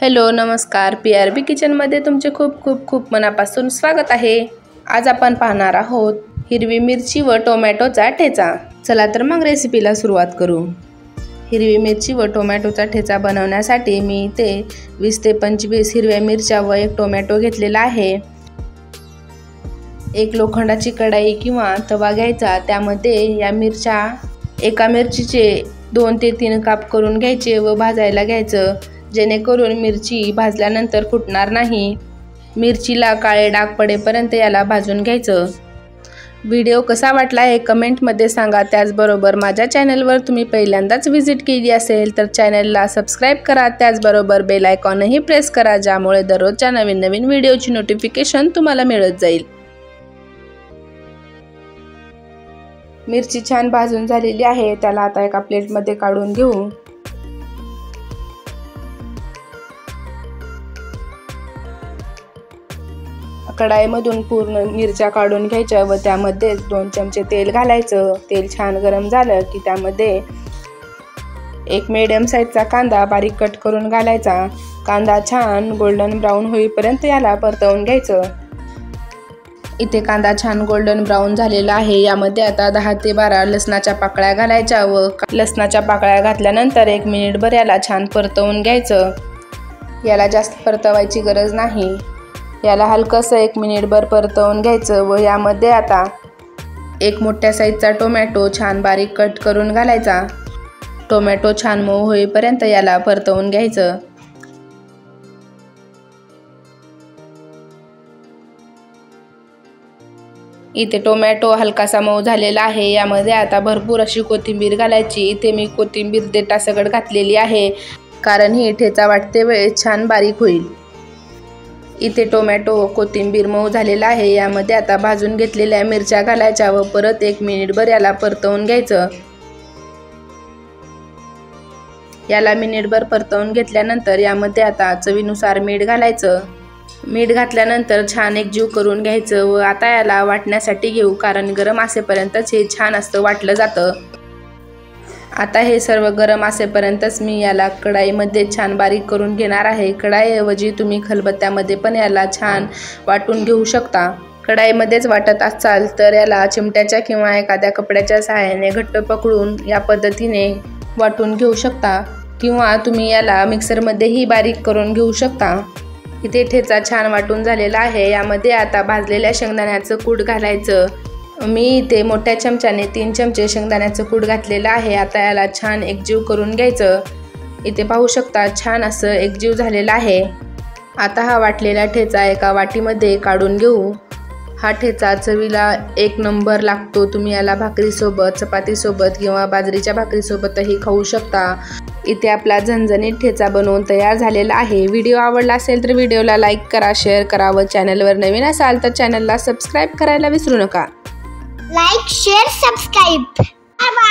Hello नमस्कार, PRB किचनमध्ये तुमचे खूप खूप खूप मनापासून स्वागत आहे। आज आपण पाहणार आहोत हिरवी मिरची व टोमॅटोचा ठेचा। चला तर मग रेसिपीला सुरुवात करू। हिरवी मिरची व टोमॅटोचा ठेचा बनवण्यासाठी मी इथे 20 ते 25 हिरव्या मिरच्या व एक टोमॅटो घेतलेला आहे। एक लोखंडाची कढई किंवा तवा घ्यायचा, त्यामध्ये या मिरच्या एका मिरचीचे 2 ते 3 काप करून घ्यायचे व भाजायला घ्यायचं, जेणेकरून मिरची भाजल्यानंतर फुटणार नाही। मिरचीला काळे डाग पडेपर्यंत याला भाजून घ्यायचं। व्हिडिओ कसा वाटला हे कमेंटमध्ये सांगा। त्याचबरोबर माझ्या चॅनलवर तुम्ही पहिल्यांदाच व्हिजिट केली असेल तर चॅनलला सबस्क्राईब करा, त्याचबरोबर बेल आयकॉनही प्रेस करा, ज्यामुळे दररोजच्या नवीन नवीन व्हिडिओची नोटिफिकेशन तुम्हाला मिळत जाईल। मिरची छान भाजून झालेली आहे, त्याला आता एका प्लेटमध्ये काढून घेऊ। कढाईमधून पूर्ण मिरच्या काढून घ्यायच्या व त्यामध्ये 2 चमचे तेल घालायचं। तेल छान गरम झालं की त्यामध्ये एक मीडियम साईजचा कांदा बारीक कट करून घालायचा। कांदा छान गोल्डन ब्राऊन होईपर्यंत याला परतवून घ्यायचं। इथे कांदा छान गोल्डन ब्राऊन झालेला आहे। यामध्ये आता 10 ते 12 लसणाच्या पाकळ्या घालायच्या व लसणाच्या पाकळ्या घातल्यानंतर 1 मिनिटभर याला छान परतवून घ्यायचं। याला जास्त परतवायची गरज नाही, याला हलकंसं 1 मिनिटभर परतवून घ्यायचं व यामध्ये आता एक मोठ्या साईजचा टोमॅटो छान बारीक कट करून घालायचा। टोमॅटो छान मऊ होईपर्यंत याला परतवून घ्यायचं। इथे टोमॅटो हलकासा मऊ झालेला आहे। यामध्ये आता भरपूर अशी कोथिंबीर घालायची। इथे मी कोथिंबीर देठासकट घातलेली आहे, कारण ही ठेचा वाटते वेळेस छान बारीक होईल। इथे टोमॅटो कोथिंबीर मऊ झालेला आहे। यामध्ये आता भाजून घेतलेल्या मिरच्या घालायच्या व परत 1 मिनिटभर याला परतवून घ्यायचं। याला मिनिटभर परतवून घेतल्यानंतर यामध्ये आता चवीनुसार मीठ घालायचं। मीठ घातल्यानंतर छान एकजीव करून घ्यायचं व आता याला वाटण्यासाठी घेऊ, कारण गरम असेपर्यंतच हे छान असतं वाटलं जातं। आता हे सर्व गरम असेपर्यंतच मी याला कढाईमध्ये छान बारीक करून घेणार आहे। कढाईऐवजी तुम्ही खलबत्त्यामध्ये पण याला छान वाटून घेऊ शकता। कढाईमध्येच वाटत असाल तर याला चिमट्याच्या किंवा एखाद्या कपड्याच्या सहाय्याने घट्ट पकडून या पद्धतीने वाटून घेऊ शकता, किंवा तुम्ही याला मिक्सरमध्येही बारीक करून घेऊ शकता। इथे ठेचा छान वाटून झालेला आहे। यामध्ये आता भाजलेल्या शेंगदाण्याचं कूट घालायचं। मी इथे मोठ्या चमच्याने 3 चमचे शेंगदाण्याचं कूट घातलेलं आहे। आता याला छान एकजीव करून घ्यायचं। इथे पाहू शकता छान असं एकजीव झालेलं आहे। आता हा वाटलेला ठेचा एका वाटीमध्ये काढून घेऊ। हा ठेचा चवीला 1 नंबर लागतो। तुम्ही याला भाकरीसोबत, चपातीसोबत किंवा बाजरीच्या भाकरीसोबतही खाऊ शकता। इथे आपला झणझणीत ठेचा बनवून तयार झालेला आहे। व्हिडिओ आवडला असेल तर व्हिडिओला लाईक करा, शेअर करा व चॅनलवर नवीन असाल तर चॅनलला सबस्क्राईब करायला विसरू नका। Like, share, subscribe. Bye bye.